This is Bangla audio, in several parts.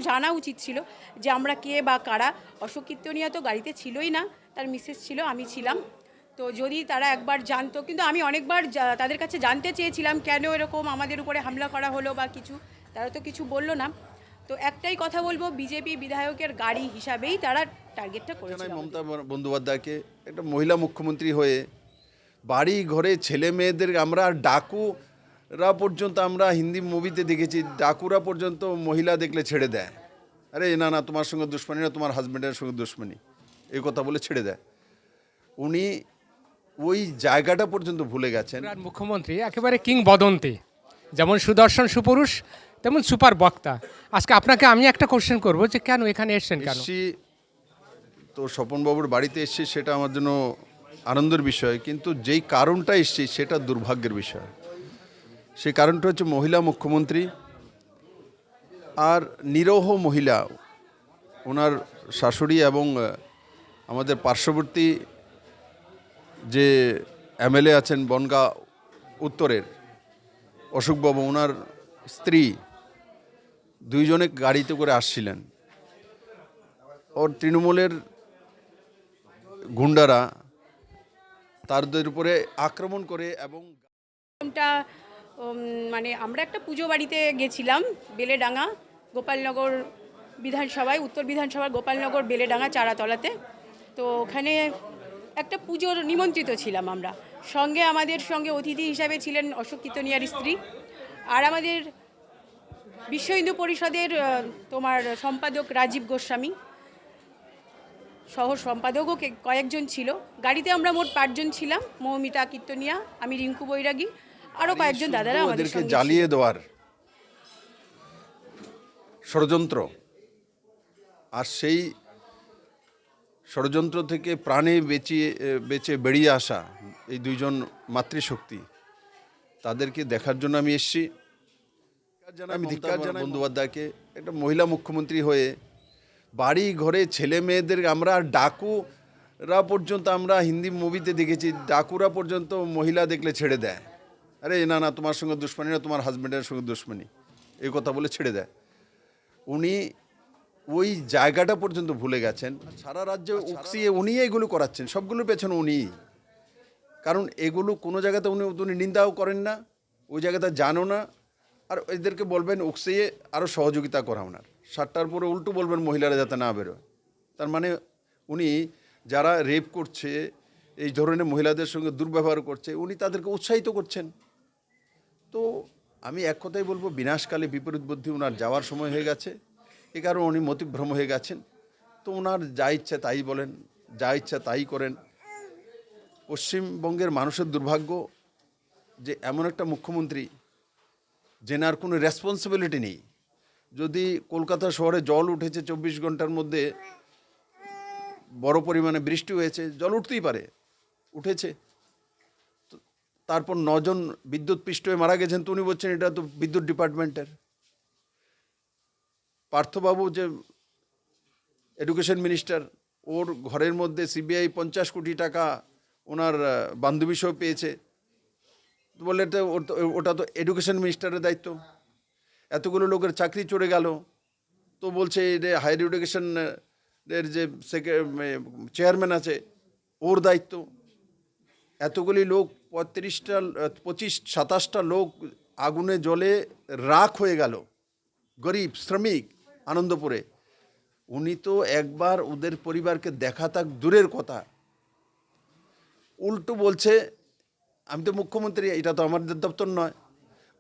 জানা উচিত ছিল যে আমরা কে বা কারা। অশোক কীর্তনিয়া তো গাড়িতে ছিলই না, তার মিসেস ছিল, আমি ছিলাম। তো যদি তারা একবার জানতো, কিন্তু আমি অনেকবার তাদের কাছে জানতে চেয়েছিলাম কেন এরকম আমাদের উপরে হামলা করা হলো বা কিছু, তারা তো কিছু বললো না। তো একটাই কথা বলবো, বিজেপি বিধায়কের গাড়ি হিসাবেই তারা টার্গেটটা করেছিল। মমতা বন্দ্যোপাধ্যায়কে একটা মহিলা মুখ্যমন্ত্রী হয়ে বাড়ি ঘরে ছেলে মেয়েদের আমরা ডাকুরা পর্যন্ত আমরা হিন্দি মুভিতে দেখেছি, ডাকুরা পর্যন্ত মহিলা দেখলে ছেড়ে দেয়। আরে না না, তোমার সঙ্গে দুশ্মনী না, তোমার হাজব্যান্ডের সঙ্গে দুশ্মনী, এই কথা বলে ছেড়ে দেয়। উনি ওই জায়গাটা পর্যন্ত ভুলে গেছেন। মুখ্যমন্ত্রী একেবারে কিংবদন্তি, যেমন সুদর্শন সুপুরুষ তেমন সুপার বক্তা। আজকে আপনাকে আমি একটা কোশ্চেন করবো যে কেন এখানে এসেছেন, কেন? তো স্বপনবাবুর বাড়িতে এসেছি, সেটা আমার জন্য আনন্দের বিষয়, কিন্তু যেই কারণটা এসেছি সেটা দুর্ভাগ্যের বিষয়। সেই কারণটা হচ্ছে মহিলা মুখ্যমন্ত্রী আর নিরহ মহিলা, ওনার শাশুড়ি এবং আমাদের পার্শ্ববর্তী যে এমএলএ আছেন বনগাঁ উত্তরের অশোকবাবু, ওনার স্ত্রী, দুইজনে গাড়িতে করে আসছিলেন। ওর তৃণমূলের গুন্ডারা তাদের উপরে আক্রমণ করে এবং মানে আমরা একটা পুজো বাড়িতে গেছিলাম বেলেডাঙ্গা, গোপালনগর বিধানসভায়, উত্তর বিধানসভার গোপালনগর বেলেডাঙ্গা চারাতলাতে। তো ওখানে একটা পুজোর নিমন্ত্রিত ছিলাম আমরা। আমাদের সঙ্গে অতিথি হিসাবে ছিলেন অশোক কীর্তনিয়ার স্ত্রী, আর আমাদের বিশ্ব হিন্দু পরিষদের সম্পাদক রাজীব গোস্বামী সহ সম্পাদকও কয়েকজন ছিল। গাড়িতে আমরা মোট 5 জন ছিলাম, মৌমিতা কীর্তনিয়া, আমি রিঙ্কু বৈরাগী, আরও কয়েকজন দাদারা আমাদের সঙ্গে। জ্বালিয়ে দেওয়ার ষড়যন্ত্র, আর সেই ষড়যন্ত্র থেকে প্রাণে বেঁচে বেরিয়ে আসা এই দুইজন মাতৃশক্তি, তাদেরকে দেখার জন্য আমি এসেছি। আমি ধিক্কার জানাই বন্দ্যোপাধ্যায়কে, একটা মহিলা মুখ্যমন্ত্রী হয়ে বাড়ি ঘরে ছেলে মেয়েদের আমরা ডাকুরা পর্যন্ত আমরা হিন্দি মুভিতে দেখেছি, ডাকুরা পর্যন্ত মহিলা দেখলে ছেড়ে দেয়। আরে না না, তোমার সঙ্গে দুশ্মনী না, তোমার হাজব্যান্ডের সঙ্গে দুশ্মনী, এই কথা বলে ছেড়ে দেয়। উনি ওই জায়গাটা পর্যন্ত ভুলে গেছেন। সারা রাজ্যে উকসিয়ে উনি এগুলো করাচ্ছেন, সবগুলোর পেছনে উনি। কারণ এগুলো কোনো জায়গাতে উনি নিন্দাও করেন না, ওই জায়গাতে জানো না, আর এদেরকে বলবেন উকসিয়ে আরও সহযোগিতা করা ওনার। 7টার পরে উল্টো বলবেন মহিলারা যাতে না বেরোয়। তার মানে উনি যারা রেপ করছে, এই ধরনের মহিলাদের সঙ্গে দুর্ব্যবহার করছে, উনি তাদেরকে উৎসাহিত করছেন। তো আমি এক কথাই বলবো, বিনাশকালে বিপরীত বুদ্ধি, ওনার যাওয়ার সময় হয়ে গেছে। এ কারণে উনি মতিভ্রম হয়ে গেছেন। তো ওনার যা ইচ্ছা তাই বলেন, যা ইচ্ছা তাই করেন। পশ্চিমবঙ্গের মানুষের দুর্ভাগ্য যে এমন একটা মুখ্যমন্ত্রী যেনার কোনো রেসপন্সিবিলিটি নেই। যদি কলকাতা শহরে জল উঠেছে 24 ঘন্টার মধ্যে, বড় পরিমাণে বৃষ্টি হয়েছে, জল উঠতেই পারে, উঠেছে। তারপর 9 জন বিদ্যুৎ পৃষ্ঠ হয়ে মারা গেছেন, তো উনি বলছেন এটা তো বিদ্যুৎ ডিপার্টমেন্টের। পার্থবাবু যে এডুকেশন মিনিস্টার, ওর ঘরের মধ্যে সিবিআই 50 কোটি টাকা ওনার বান্ধবী সহ পেয়েছে। বললে তো ওটা তো এডুকেশন মিনিস্টারের দায়িত্ব। এতগুলো লোকের চাকরি চলে গেল, তো বলছে যে হায়ার এডুকেশনের যে চেয়ারম্যান আছে ওর দায়িত্ব। এতগুলি লোক 27টা লোক আগুনে জলে রাখ হয়ে গেল, গরিব শ্রমিক আনন্দপুরে। উনি তো একবার ওদের পরিবারকে দেখা থাক দূরের কথা, উল্টো বলছে আমি তো মুখ্যমন্ত্রী, এটা তো আমাদের দপ্তর নয়।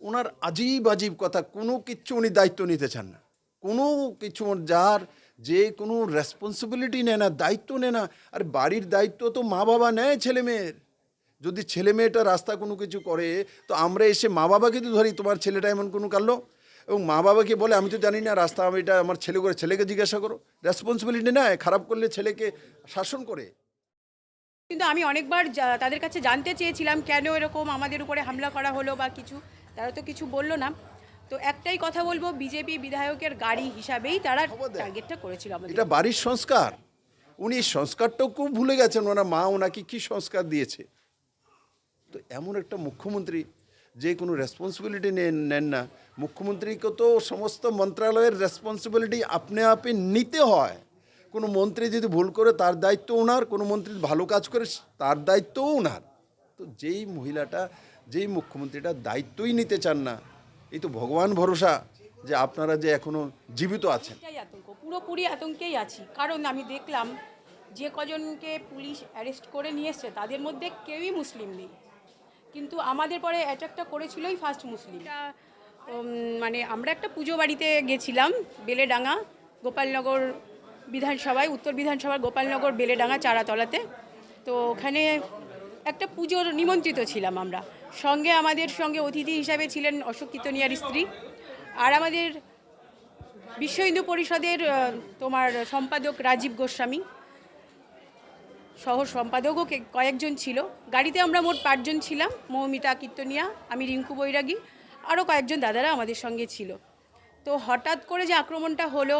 ওনার আজীব কথা, কোনো কিচ্ছু উনি দায়িত্ব নিতে চান না, কোনো কিছু। যার যে কোনো রেসপন্সিবিলিটি নেয় না, দায়িত্ব নেয় না। আর বাড়ির দায়িত্ব তো মা বাবা নেয় ছেলে মেয়ের। যদি ছেলে মেয়েটা রাস্তা কোনো কিছু করে, তো আমরা এসে মা বাবাকে তো ধরি, তোমার ছেলেটা এমন কোনো কারলো, এবং মা বাবাকে বলে আমি তো জানি না রাস্তা, আমি এটা আমার ছেলে করে, ছেলেকে জিজ্ঞাসা করো। রেসপন্সিবিলিটি নেয়, খারাপ করলে ছেলেকে শাসন করে। কিন্তু আমি অনেকবার তাদের কাছে জানতে চেয়েছিলাম কেন এরকম আমাদের উপরে হামলা করা হলো বা কিছু, তারা তো কিছু বললো না। তো একটাই কথা বলবো, বিজেপি বিধায়কের গাড়ি হিসাবেই তারা টার্গেটটা করেছিল আমাদের। এটা বাড়ির সংস্কার, উনি সংস্কারটাও খুব ভুলে গেছেন। ওনার মা ওনাকে কি সংস্কার দিয়েছে। তো এমন একটা মুখ্যমন্ত্রী যে কোনো রেসপন্সিবিলিটি নেন না, মুখ্যমন্ত্রীকে তো সমস্ত মন্ত্রণালয়ের রেসপন্সিবিলিটি আপনি আপনি নিতে হয়। কোনো মন্ত্রী যদি ভুল করে তার দায়িত্ব ওনার, কোনো মন্ত্রী ভালো কাজ করে তার দায়িত্বও ওনার। তো যেই মহিলাটা, যেই মুখ্যমন্ত্রীটা দায়িত্বই নিতে চান না, এই তো ভগবান ভরসা যে আপনারা যে এখনো জীবিত আছেন। এটাই আতঙ্ক, পুরোপুরি আতঙ্কেই আছি। কারণ আমি দেখলাম যে কজনকে পুলিশ অ্যারেস্ট করে নিয়ে এসছে তাদের মধ্যে কেউই মুসলিম নেই, কিন্তু আমাদের পরে অ্যাটাকটা করেছিলই ফার্স্ট মুসলিম। মানে আমরা একটা পুজো বাড়িতে গেছিলাম বেলেডাঙ্গা, গোপালনগর বিধানসভায়, উত্তর বিধানসভার গোপালনগর বেলেডাঙ্গা চারাতলাতে। তো ওখানে একটা পুজোর নিমন্ত্রিত ছিলাম আমরা। সঙ্গে আমাদের সঙ্গে অতিথি হিসাবে ছিলেন অশোক কীর্তনিয়ার স্ত্রী, আর আমাদের বিশ্ব হিন্দু পরিষদের তোমার সম্পাদক রাজীব গোস্বামী সহ সম্পাদকও কয়েকজন ছিল। গাড়িতে আমরা মোট 5 জন ছিলাম, মৌমিতা কীর্তনিয়া, আমি রিঙ্কু বৈরাগী, আরও কয়েকজন দাদারা আমাদের সঙ্গে ছিল। তো হঠাৎ করে যে আক্রমণটা হলো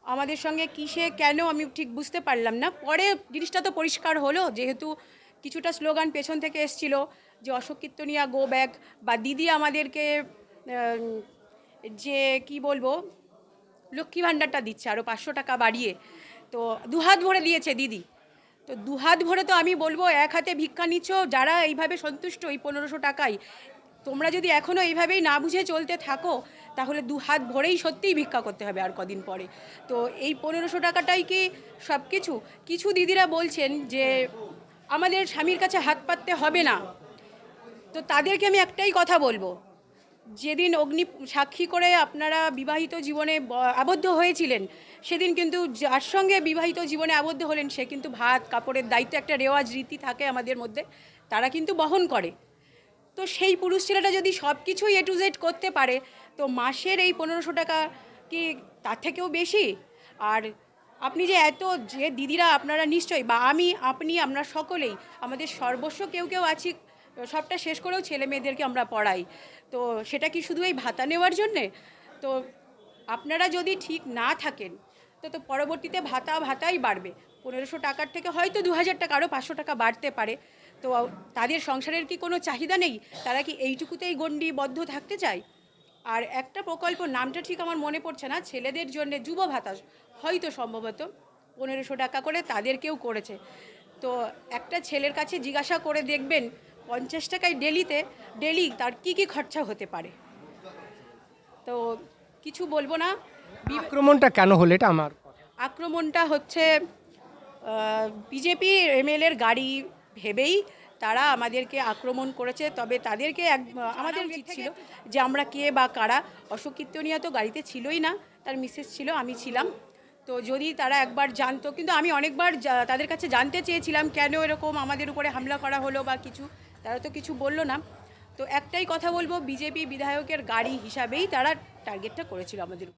আমাদের সঙ্গে, কিসে কেন আমি ঠিক বুঝতে পারলাম না। পরে জিনিসটা তো পরিষ্কার হলো, যেহেতু কিছুটা স্লোগান পেছন থেকে এসছিল যে অশোক কীর্তনিয়া গো ব্যাক, বা দিদি আমাদেরকে যে কি বলবো লক্ষ্মী ভাণ্ডারটা দিচ্ছে আরও 500 টাকা বাড়িয়ে, তো দুহাত ভরে দিয়েছে দিদি। তো দুহাত ভরে তো আমি বলবো এক হাতে ভিক্ষা নিচ্ছ যারা এইভাবে সন্তুষ্ট এই 1500 টাকায়, তোমরা যদি এখনও এইভাবেই না বুঝে চলতে থাকো তাহলে দুহাত ভরেই সত্যিই ভিক্ষা করতে হবে আর কদিন পরে। তো এই 1500 টাকাটাই কি সব কিছু? কিছু দিদিরা বলছেন যে আমাদের স্বামীর কাছে হাত পাততে হবে না। তো তাদেরকে আমি একটাই কথা বলবো, যেদিন অগ্নি সাক্ষী করে আপনারা বিবাহিত জীবনে আবদ্ধ হয়েছিলেন, সেদিন কিন্তু যার সঙ্গে বিবাহিত জীবনে আবদ্ধ হলেন সে কিন্তু ভাত কাপড়ের দায়িত্ব, একটা রেওয়াজ রীতি থাকে আমাদের মধ্যে, তারা কিন্তু বহন করে। তো সেই পুরুষ ছেলেটা যদি সব কিছুই A to Z করতে পারে, তো মাসের এই 1500 টাকা কি তার থেকেও বেশি? আর আপনি যে এত যে দিদিরা আপনারা নিশ্চয়ই, বা আমি আপনি আমরা সকলেই আমাদের সর্বস্ব কেউ কেউ আছি, সবটা শেষ করেও ছেলে মেয়েদেরকে আমরা পড়াই। তো সেটা কি শুধু এই ভাতা নেওয়ার জন্যে? তো আপনারা যদি ঠিক না থাকেন তো পরবর্তীতে ভাতাই বাড়বে। 1500 টাকার থেকে হয়তো 2000 টাকা আরও 500 টাকা বাড়তে পারে। তো তাদের সংসারের কি কোনো চাহিদা নেই? তারা কি এইটুকুতেই গণ্ডিবদ্ধ থাকতে চায়? আর একটা প্রকল্প, নামটা ঠিক আমার মনে পড়ছে না, ছেলেদের জন্য যুব ভাতা, হয়তো সম্ভবত 1500 টাকা করে তাদেরকেও করেছে। তো একটা ছেলের কাছে জিজ্ঞাসা করে দেখবেন 50 টাকায় ডেলি তার কি কি খরচা হতে পারে। তো কিছু বলবো না। আক্রমণটা কেন হলো এটা আমার আক্রমণটা হচ্ছে বিজেপি MLA-র গাড়ি ভেবেই তারা আমাদেরকে আক্রমণ করেছে। তবে তাদেরকে আমাদের উচিত ছিল যে আমরা কে বা কারা। অশোক কীর্তনিয়া তো গাড়িতে ছিলই না, তার মিসেস ছিল, আমি ছিলাম। তো যদি তারা একবার জানতো, কিন্তু আমি অনেকবার তাদের কাছে জানতে চেয়েছিলাম কেন এরকম আমাদের উপরে হামলা করা হলো বা কিছু, তারা তো কিছু বললো না। তো একটাই কথা বলবো, বিজেপি বিধায়কের গাড়ি হিসাবেই তারা টার্গেটটা করেছিল আমাদের।